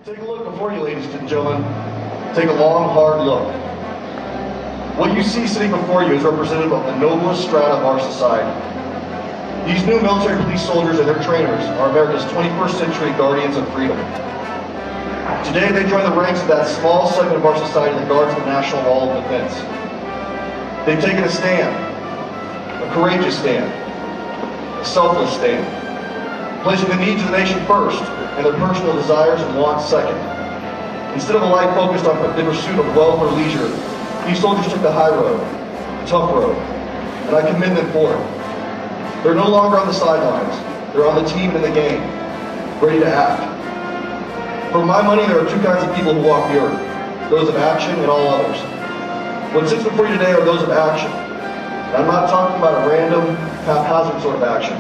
Take a look before you, ladies and gentlemen. Take a long, hard look. What you see sitting before you is representative of the noblest strata of our society. These new military police soldiers and their trainers are America's 21st century guardians of freedom. Today, they join the ranks of that small segment of our society that guards the national wall of defense. They've taken a stand, a courageous stand, a selfless stand, placing the needs of the nation first and their personal desires and wants second. Instead of a life focused on the pursuit of wealth or leisure, these soldiers took the high road, the tough road, and I commend them for it. They're no longer on the sidelines. They're on the team and in the game, ready to act. For my money, there are two kinds of people who walk the earth, those of action and all others. What sits before you today are those of action. And I'm not talking about a random, haphazard sort of action.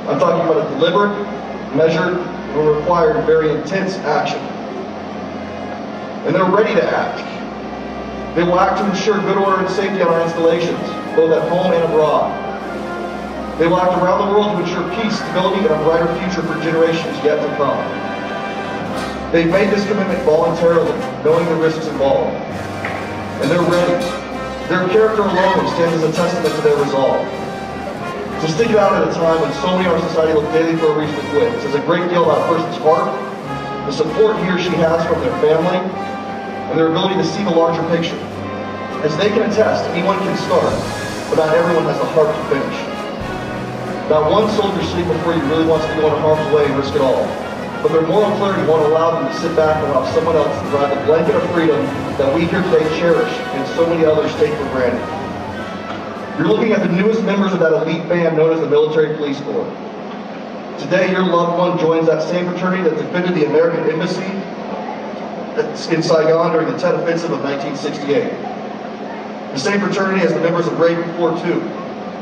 I'm talking about a deliberate, measured, and required very intense action. And they're ready to act. They will act to ensure good order and safety on our installations, both at home and abroad. They will act around the world to ensure peace, stability, and a brighter future for generations yet to come. They've made this commitment voluntarily, knowing the risks involved. And they're ready. Their character alone stands as a testament to their resolve. To stick it out at a time when so many in our society look daily for a reason to quit says a great deal about a person's heart, the support he or she has from their family, and their ability to see the larger picture. As they can attest, anyone can start, but not everyone has the heart to finish. Not one soldier sitting before you really wants to go into harm's way and risk it all, but their moral clarity won't allow them to sit back and allow someone else to provide the blanket of freedom that we here today cherish and so many others take for granted. You're looking at the newest members of that elite band known as the Military Police Corps. Today, your loved one joins that same fraternity that defended the American Embassy in Saigon during the Tet Offensive of 1968. The same fraternity as the members of Raven 4-2,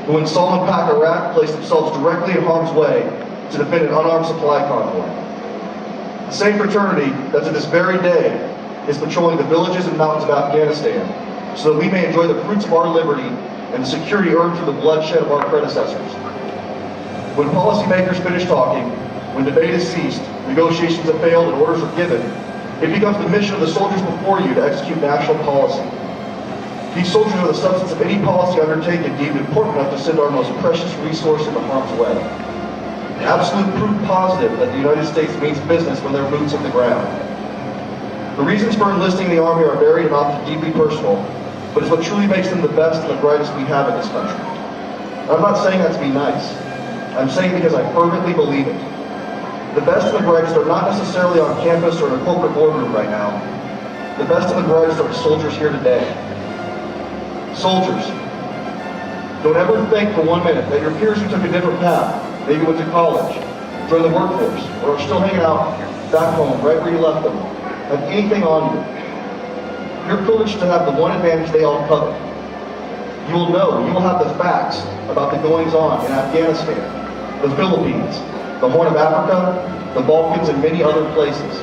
who in Solomon Pack, Iraq, placed themselves directly in harm's way to defend an unarmed supply convoy. The same fraternity that to this very day is patrolling the villages and mountains of Afghanistan so that we may enjoy the fruits of our liberty and the security earned through the bloodshed of our predecessors. When policymakers finish talking, when debate has ceased, negotiations have failed, and orders are given, it becomes the mission of the soldiers before you to execute national policy. These soldiers are the substance of any policy undertaken deemed important enough to send our most precious resource into harm's way. Absolute proof positive that the United States means business when their boots hit the ground. The reasons for enlisting in the Army are varied and often deeply personal, but it's what truly makes them the best and the brightest we have in this country. I'm not saying that to be nice. I'm saying it because I fervently believe it. The best and the brightest are not necessarily on campus or in a corporate boardroom right now. The best and the brightest are soldiers here today. Soldiers, don't ever think for 1 minute that your peers who took a different path, maybe went to college, joined the workforce, or are still hanging out back home right where you left them, have anything on you. You're privileged to have the one advantage they all covet. You will know, you will have the facts about the goings-on in Afghanistan, the Philippines, the Horn of Africa, the Balkans, and many other places.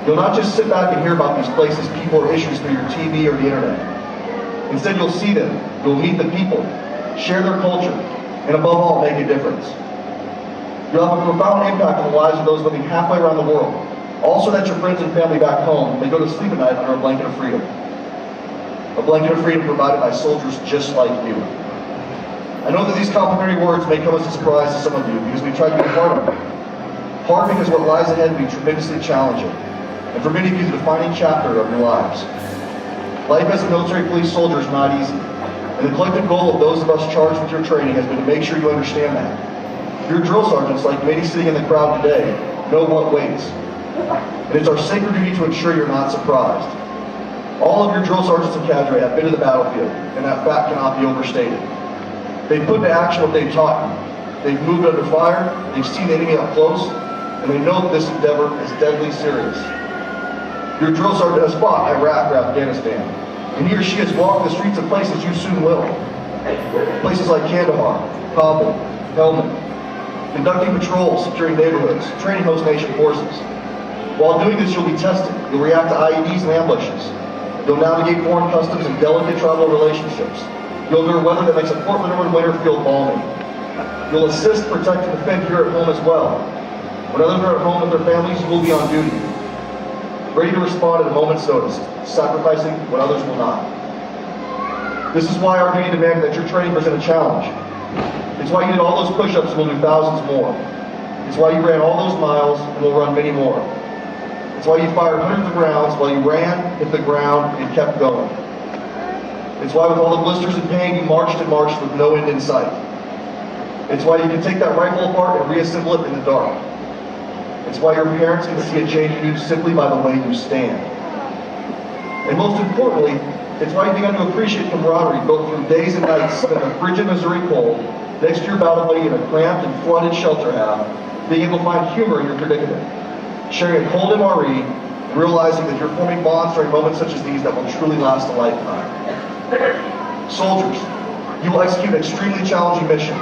You'll not just sit back and hear about these places, people, or issues through your TV or the internet. Instead, you'll see them, you'll meet the people, share their culture, and above all, make a difference. You'll have a profound impact on the lives of those living halfway around the world, also that your friends and family back home may go to sleep at night under a blanket of freedom. A blanket of freedom provided by soldiers just like you. I know that these complimentary words may come as a surprise to some of you because we tried to be hard on you. Hard because what lies ahead will be tremendously challenging, and for many of you, the defining chapter of your lives. Life as a military police soldier is not easy, and the collective goal of those of us charged with your training has been to make sure you understand that. Your drill sergeants, like many sitting in the crowd today, know what waits. And it's our sacred duty to ensure you're not surprised. All of your drill sergeants and cadre have been to the battlefield, and that fact cannot be overstated. They've put into action what they've taught you. They've moved under fire, they've seen the enemy up close, and they know that this endeavor is deadly serious. Your drill sergeant has fought Iraq or Afghanistan, and he or she has walked the streets of places you soon will. Places like Kandahar, Kabul, Helmand, conducting patrols, securing neighborhoods, training host nation forces. While doing this, you'll be tested. You'll react to IEDs and ambushes. You'll navigate foreign customs and delicate tribal relationships. You'll endure weather that makes a Portland or winter feel balmy. You'll assist, protect, and defend here at home as well. When others are at home with their families, you will be on duty. ready to respond at a moment's notice, sacrificing when others will not. This is why our duty demanded that your training present a challenge. It's why you did all those push-ups and will do thousands more. It's why you ran all those miles and will run many more. It's why you fired hundreds of rounds while you ran, hit the ground, and kept going. It's why with all the blisters and pain you marched and marched with no end in sight. It's why you can take that rifle apart and reassemble it in the dark. It's why your parents can see a change in you simply by the way you stand. And most importantly, it's why you begun to appreciate camaraderie built through days and nights spent in the frigid Missouri cold, next to your battle buddy in a cramped and flooded shelter house, being able to find humor in your predicament, sharing a cold MRE, and realizing that you're forming bonds during moments such as these that will truly last a lifetime. Soldiers, you will execute an extremely challenging mission.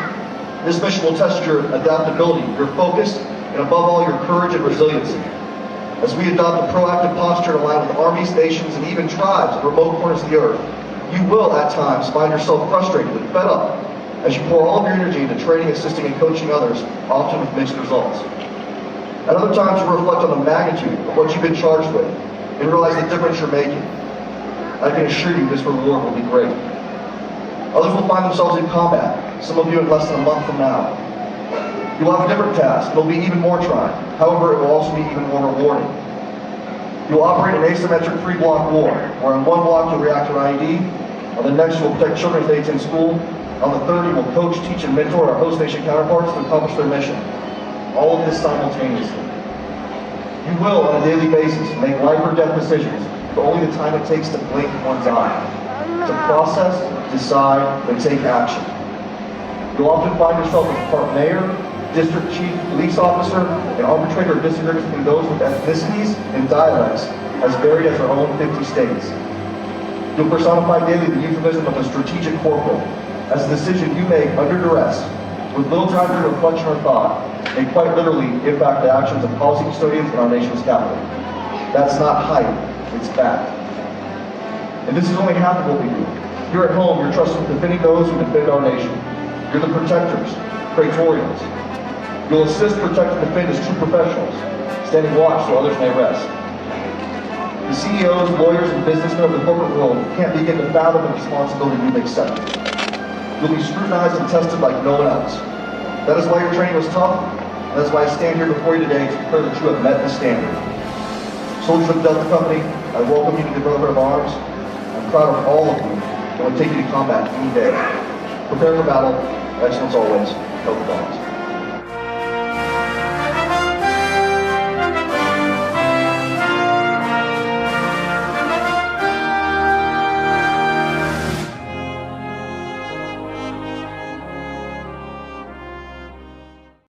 This mission will test your adaptability, your focus, and above all, your courage and resiliency. As we adopt a proactive posture aligned with armies, nations, and even tribes in remote corners of the earth, you will at times find yourself frustrated and fed up as you pour all of your energy into training, assisting, and coaching others, often with mixed results. At other times, you reflect on the magnitude of what you've been charged with and realize the difference you're making. I can assure you this reward will be great. Others will find themselves in combat, some of you in less than a month from now. You will have a different task. It will be even more trying. However, it will also be even more rewarding. You will operate an asymmetric three-block war, where on one block you'll react to an IED, on the next you will protect children's dates in school, on the third you will coach, teach, and mentor our host nation counterparts to accomplish their mission. All of this simultaneously. You will, on a daily basis, make life or death decisions for only the time it takes to blink one's eye, to process, decide, and take action. You'll often find yourself as part mayor, district chief, police officer, and arbitrator of disagreements between those with ethnicities and dialects as varied as our own 50 states. You'll personify daily the euphemism of a strategic corporal, as the decision you make under duress, with little time for reflection or thought, may quite literally impact the actions of policy custodians in our nation's capital. That's not hype, it's fact. And this is only half of what we do. Here at home, you're trusted with defending those who defend our nation. You're the protectors, praetorians. You'll assist, protect, and defend as true professionals, standing watch so others may rest. The CEOs, lawyers, and businessmen of the corporate world can't begin to fathom the responsibility you've accepted. You'll be scrutinized and tested like no one else. That is why your training was tough, and that's why I stand here before you today to declare that you have met the standard. Soldiers of the Delta Company, I welcome you to the Brotherhood of Arms. I'm proud of all of you, and will take you to combat any day. Prepare for battle. Excellence always. Delta Bombs.